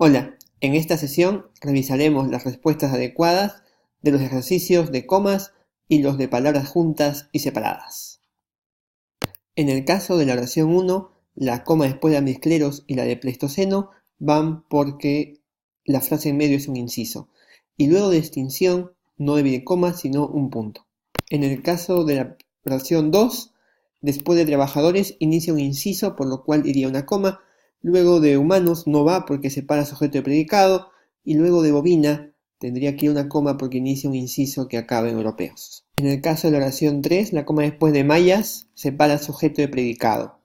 Hola, en esta sesión revisaremos las respuestas adecuadas de los ejercicios de comas y los de palabras juntas y separadas. En el caso de la oración 1, la coma después de amiscleros y la de Pleistoceno van porque la frase en medio es un inciso, y luego de extinción no debe coma sino un punto. En el caso de la oración 2, después de trabajadores inicia un inciso, por lo cual iría una coma. Luego de humanos no va porque separa sujeto de predicado, y luego de bovina tendría que ir una coma porque inicia un inciso que acaba en europeos. En el caso de la oración 3, la coma después de mayas separa sujeto de predicado.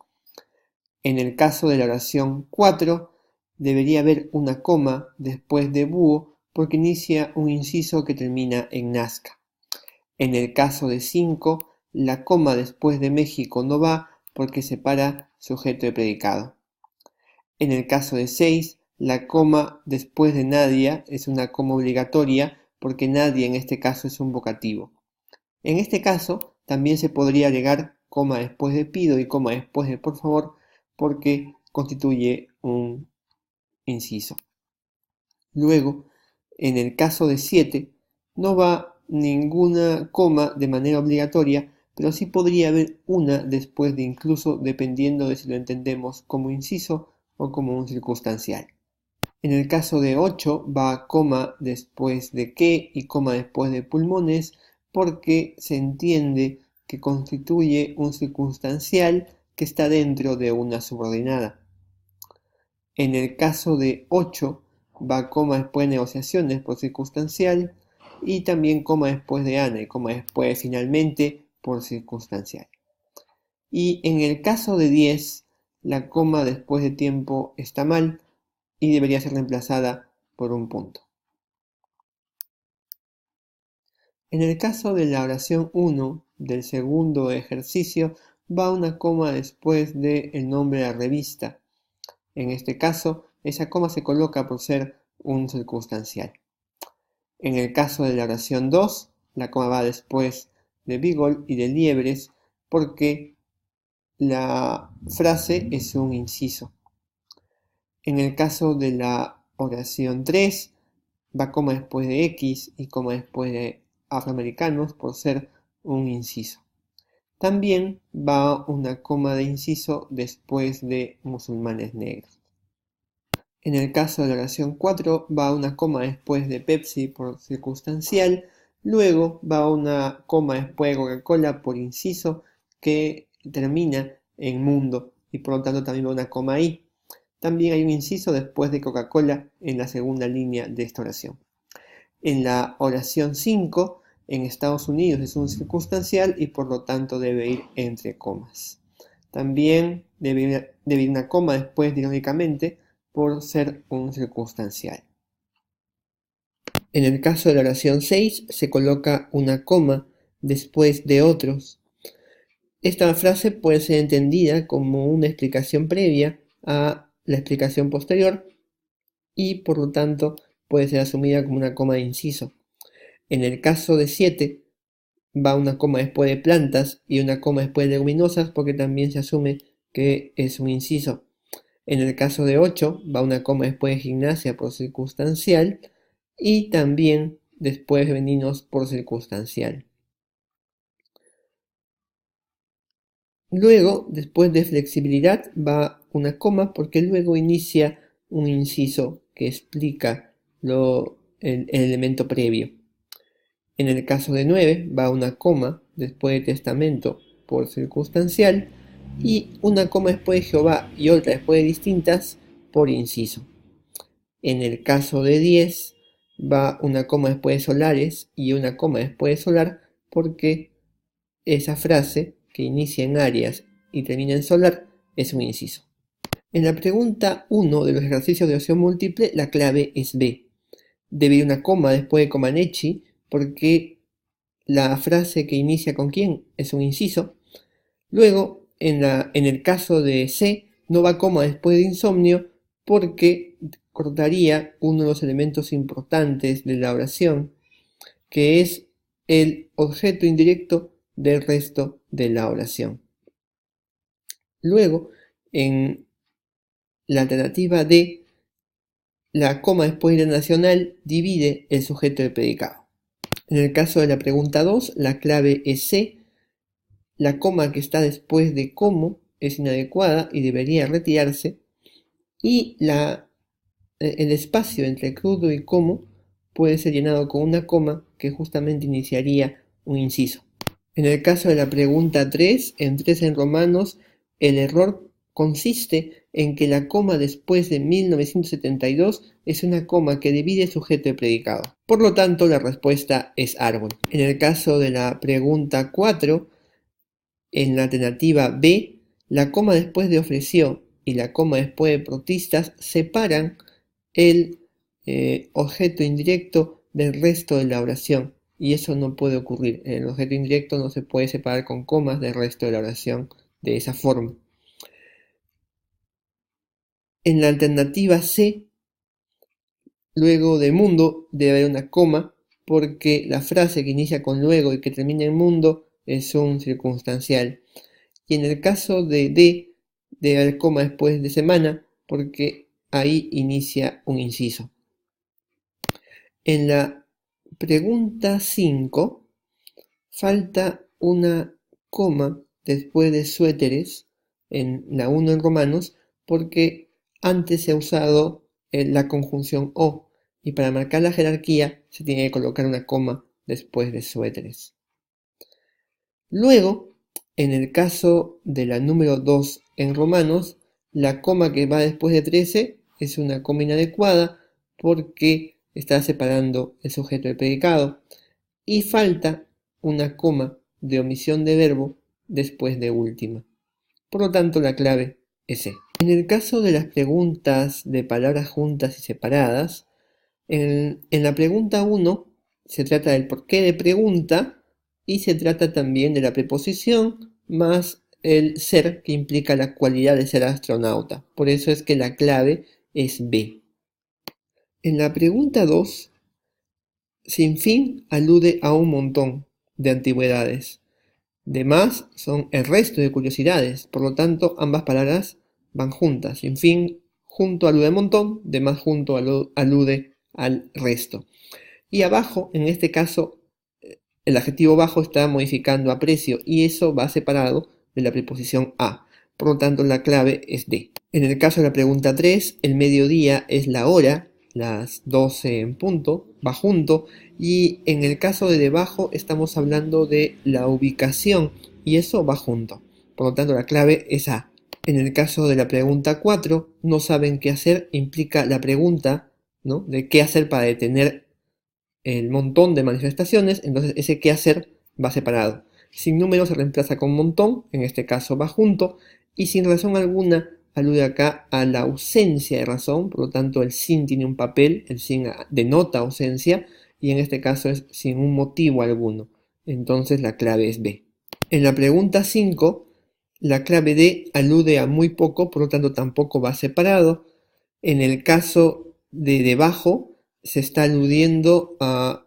En el caso de la oración 4, debería haber una coma después de búho porque inicia un inciso que termina en nazca. En el caso de 5, la coma después de México no va porque separa sujeto de predicado. En el caso de 6, la coma después de Nadia es una coma obligatoria porque Nadia en este caso es un vocativo. En este caso también se podría agregar coma después de pido y coma después de por favor porque constituye un inciso. Luego, en el caso de 7, no va ninguna coma de manera obligatoria, pero sí podría haber una después de incluso dependiendo de si lo entendemos como inciso o como un circunstancial. En el caso de 8 va coma después de que y coma después de pulmones porque se entiende que constituye un circunstancial que está dentro de una subordinada. En el caso de 8 va coma después de negociaciones por circunstancial y también coma después de Ana y coma después finalmente por circunstancial. Y en el caso de 10, la coma después de tiempo está mal y debería ser reemplazada por un punto. En el caso de la oración 1 del segundo ejercicio, va una coma después del nombre de la revista. En este caso, esa coma se coloca por ser un circunstancial. En el caso de la oración 2, la coma va después de Beagle y de liebres porque la frase es un inciso. En el caso de la oración 3, va coma después de X y coma después de afroamericanos por ser un inciso. También va una coma de inciso después de musulmanes negros. En el caso de la oración 4 va una coma después de Pepsi por circunstancial, luego va una coma después de Coca-Cola por inciso que termina en mundo y por lo tanto también va una coma ahí. También hay un inciso después de Coca-Cola en la segunda línea de esta oración. En la oración 5, en Estados Unidos es un circunstancial y por lo tanto debe ir entre comas. También debe ir una coma después dinámicamente por ser un circunstancial. En el caso de la oración 6 se coloca una coma después de otros. Esta frase puede ser entendida como una explicación previa a la explicación posterior y por lo tanto puede ser asumida como una coma de inciso. En el caso de 7 va una coma después de plantas y una coma después de leguminosas porque también se asume que es un inciso. En el caso de 8 va una coma después de gimnasia por circunstancial y también después de veninos por circunstancial. Luego, después de flexibilidad, va una coma porque luego inicia un inciso que explica el elemento previo. En el caso de 9 va una coma después de testamento por circunstancial y una coma después de Jehová y otra después de distintas por inciso. En el caso de 10 va una coma después de solares y una coma después de solar porque esa frase que inicia en Arias y termina en solar es un inciso. En la pregunta 1 de los ejercicios de opción múltiple la clave es B. Debe ir una coma después de Comaneci porque la frase que inicia con quién es un inciso. Luego, en el caso de C, no va coma después de insomnio porque cortaría uno de los elementos importantes de la oración, que es el objeto indirecto del resto de la oración. Luego, en la alternativa D, la coma después de la nacional divide el sujeto del predicado. En el caso de la pregunta 2, la clave es C. La coma que está después de como es inadecuada y debería retirarse. Y el espacio entre crudo y como puede ser llenado con una coma que justamente iniciaría un inciso. En el caso de la pregunta 3, en 3 en romanos, el error consiste en que la coma después de 1972 es una coma que divide sujeto y predicado. Por lo tanto, la respuesta es árbol. En el caso de la pregunta 4, en la alternativa B, la coma después de ofreció y la coma después de protistas separan el objeto indirecto del resto de la oración. Y eso no puede ocurrir. El objeto indirecto no se puede separar con comas del resto de la oración de esa forma. En la alternativa C, luego de mundo debe haber una coma porque la frase que inicia con luego y que termina en mundo es un circunstancial. Y en el caso de D, debe haber coma después de semana porque ahí inicia un inciso. En la pregunta 5 falta una coma después de suéteres en la 1 en romanos porque antes se ha usado la conjunción o y para marcar la jerarquía se tiene que colocar una coma después de suéteres. Luego, en el caso de la número 2 en romanos, la coma que va después de 13 es una coma inadecuada porque está separando el sujeto del predicado y falta una coma de omisión de verbo después de última. Por lo tanto, la clave es C. En el caso de las preguntas de palabras juntas y separadas, en la pregunta 1 se trata del porqué de pregunta y se trata también de la preposición más el ser que implica la cualidad de ser astronauta. Por eso es que la clave es B. En la pregunta 2, sin fin alude a un montón de antigüedades. De más son el resto de curiosidades, por lo tanto ambas palabras van juntas. Sin fin junto alude a montón, de más junto alude al resto. Y abajo, en este caso, el adjetivo bajo está modificando a precio y eso va separado de la preposición a. Por lo tanto, la clave es D. En el caso de la pregunta 3, el mediodía es la hora, las 12 en punto, va junto. Y en el caso de debajo estamos hablando de la ubicación y eso va junto. Por lo tanto, la clave es A. En el caso de la pregunta 4, no saben qué hacer, implica la pregunta, ¿no?, de qué hacer para detener el montón de manifestaciones, entonces ese qué hacer va separado. Sin número se reemplaza con montón, en este caso va junto, y sin razón alguna alude acá a la ausencia de razón, por lo tanto el sin tiene un papel, el sin denota ausencia, y en este caso es sin un motivo alguno. Entonces la clave es B. En la pregunta 5, la clave D alude a muy poco, por lo tanto tampoco va separado. En el caso de debajo, se está aludiendo a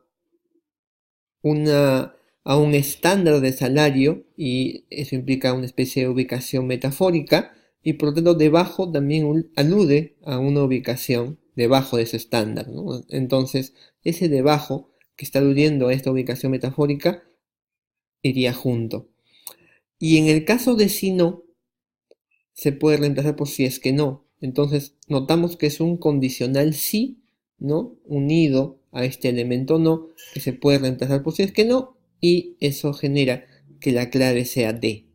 un estándar de salario y eso implica una especie de ubicación metafórica y por lo tanto debajo también alude a una ubicación debajo de ese estándar, ¿no? Entonces ese debajo que está aludiendo a esta ubicación metafórica iría junto. Y en el caso de si no, se puede reemplazar por si es que no. Entonces notamos que es un condicional sí, ¿no?, unido a este elemento no, que se puede reemplazar por si es que no, y eso genera que la clave sea D.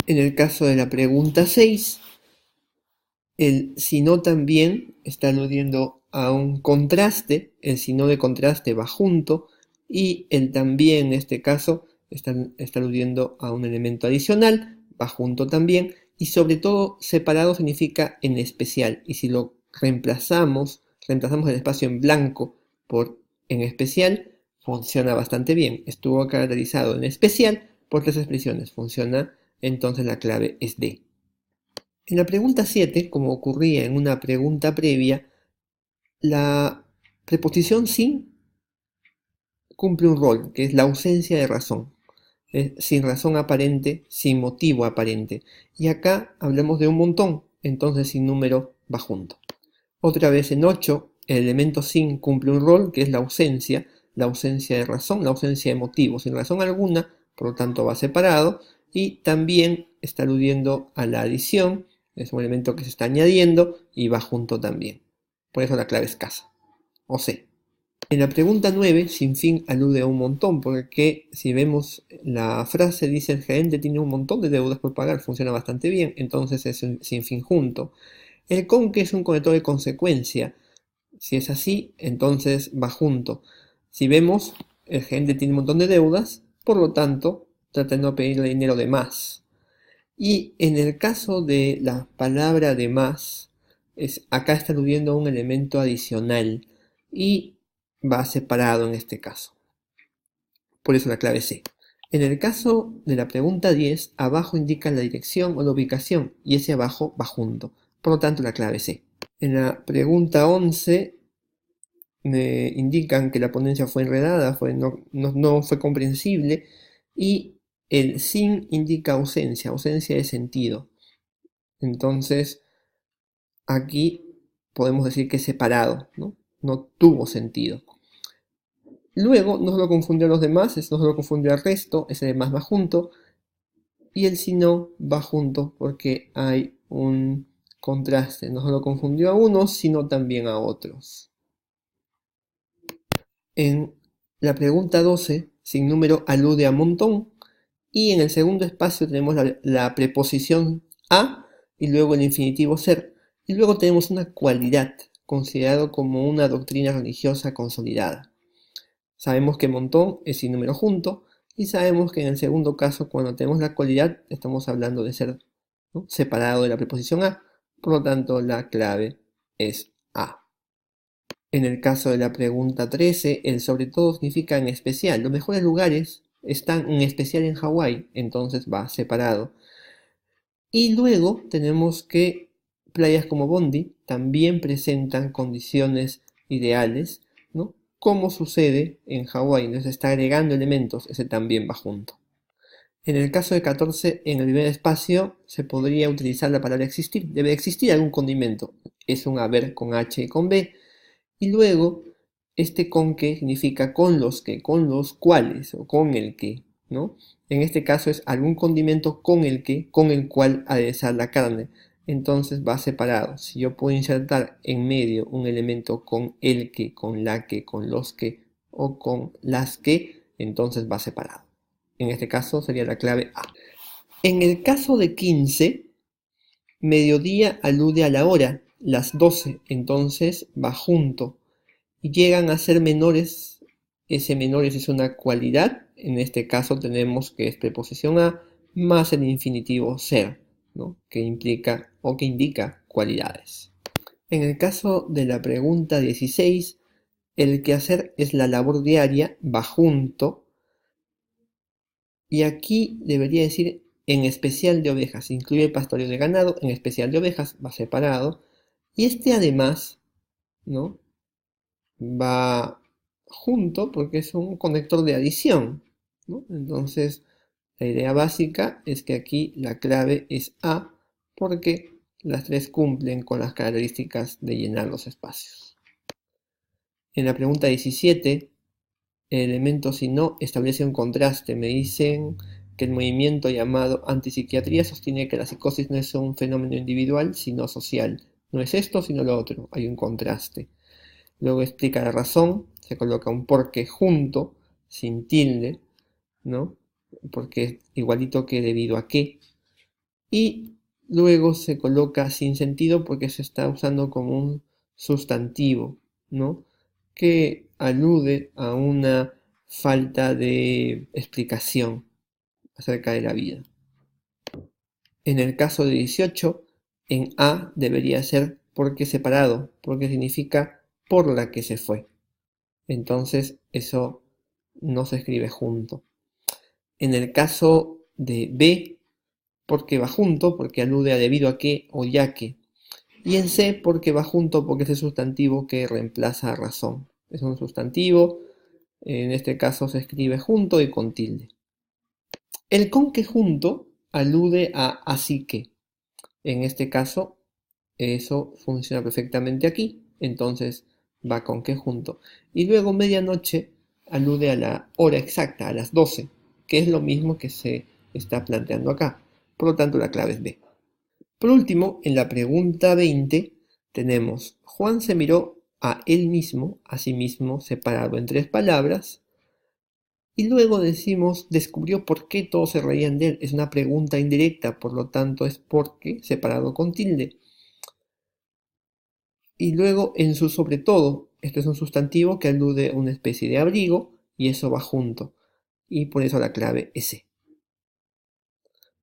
En el caso de la pregunta 6, el si no también está aludiendo a un contraste, el si no de contraste va junto, y el también en este caso está aludiendo a un elemento adicional, va junto también, y sobre todo separado significa en especial, y si lo reemplazamos el espacio en blanco por en especial, funciona bastante bien. Estuvo caracterizado en especial por 3 expresiones. Funciona, entonces la clave es D. En la pregunta 7, como ocurría en una pregunta previa, la preposición sin cumple un rol, que es la ausencia de razón. Sin razón aparente, sin motivo aparente. Y acá hablamos de un montón, entonces sin número va junto. Otra vez en 8, el elemento sin cumple un rol que es la ausencia de razón, la ausencia de motivo, sin razón alguna, por lo tanto va separado, y también está aludiendo a la adición, es un elemento que se está añadiendo y va junto también. Por eso la clave es casa, o C. En la pregunta 9, sin fin alude a un montón, porque si vemos la frase dice el gerente tiene un montón de deudas por pagar, funciona bastante bien, entonces es un sin fin junto. El con que es un conector de consecuencia, si es así, entonces va junto. Si vemos, el gerente tiene un montón de deudas, por lo tanto, trata de no pedirle dinero de más. Y en el caso de la palabra de más, acá está aludiendo a un elemento adicional y va separado en este caso. Por eso la clave C. En el caso de la pregunta 10, abajo indica la dirección o la ubicación y ese abajo va junto. Por lo tanto, la clave C. En la pregunta 11 me indican que la ponencia fue enredada, no fue comprensible y el sin indica ausencia de sentido. Entonces, aquí podemos decir que es separado, no tuvo sentido. Luego no se lo confundió a los demás, no se lo confundió al resto, ese demás va junto, y el si no va junto porque hay un contraste, no se lo confundió a unos, sino también a otros. En la pregunta 12, sin número alude a montón, y en el segundo espacio tenemos la preposición a, y luego el infinitivo ser, y luego tenemos una cualidad, considerado como una doctrina religiosa consolidada. Sabemos que montón es sin número junto, y sabemos que en el segundo caso, cuando tenemos la cualidad, estamos hablando de ser, ¿no?, separado de la preposición a, por lo tanto la clave es A. En el caso de la pregunta 13, el sobre todo significa en especial. Los mejores lugares están en especial en Hawái, entonces va separado. Y luego tenemos que playas como Bondi también presentan condiciones ideales, ¿no?, como sucede en Hawái, entonces está agregando elementos, ese también va junto. En el caso de 14, en el primer espacio se podría utilizar la palabra existir. Debe existir algún condimento, es un haber con H y con B. Y luego, este con que significa con los que, con los cuales o con el que, ¿no? En este caso es algún condimento con el que, con el cual aderezar la carne. Entonces va separado. Si yo puedo insertar en medio un elemento con el que, con la que, con los que o con las que, entonces va separado. En este caso sería la clave A. En el caso de 15, mediodía alude a la hora, las 12, entonces va junto. Y llegan a ser menores, ese menores es una cualidad, en este caso tenemos que es preposición a más el infinitivo ser, ¿no?, que implica o que indica cualidades. En el caso de la pregunta 16, el quehacer es la labor diaria, va junto, y aquí debería decir en especial de ovejas, incluye el pastoreo de ganado, en especial de ovejas, va separado, y este además, ¿no?, va junto porque es un conector de adición, ¿no? Entonces, la idea básica es que aquí la clave es A porque las tres cumplen con las características de llenar los espacios. En la pregunta 17, el elemento si no establece un contraste. Me dicen que el movimiento llamado antipsiquiatría sostiene que la psicosis no es un fenómeno individual, sino social. No es esto, sino lo otro. Hay un contraste. Luego explica la razón, se coloca un porque junto, sin tilde, ¿no?, porque es igualito que debido a qué. Y luego se coloca sin sentido porque se está usando como un sustantivo, ¿no?, que alude a una falta de explicación acerca de la vida. En el caso de 18, en A debería ser porque separado, porque significa por la que se fue. Entonces eso no se escribe junto. En el caso de B, porque va junto, porque alude a debido a que o ya que. Y en C, porque va junto, porque es el sustantivo que reemplaza a razón. Es un sustantivo, en este caso se escribe junto y con tilde. El con que junto alude a así que. En este caso, eso funciona perfectamente aquí. Entonces va con qué junto. Y luego medianoche alude a la hora exacta, a las 12, que es lo mismo que se está planteando acá. Por lo tanto, la clave es B. Por último, en la pregunta 20 tenemos: Juan se miró a él mismo, a sí mismo, separado en 3 palabras. Y luego decimos, descubrió por qué todos se reían de él. Es una pregunta indirecta, por lo tanto es porque separado con tilde. Y luego en su sobre todo, esto es un sustantivo que alude a una especie de abrigo y eso va junto. Y por eso la clave es C.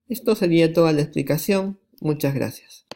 Esto sería toda la explicación. Muchas gracias.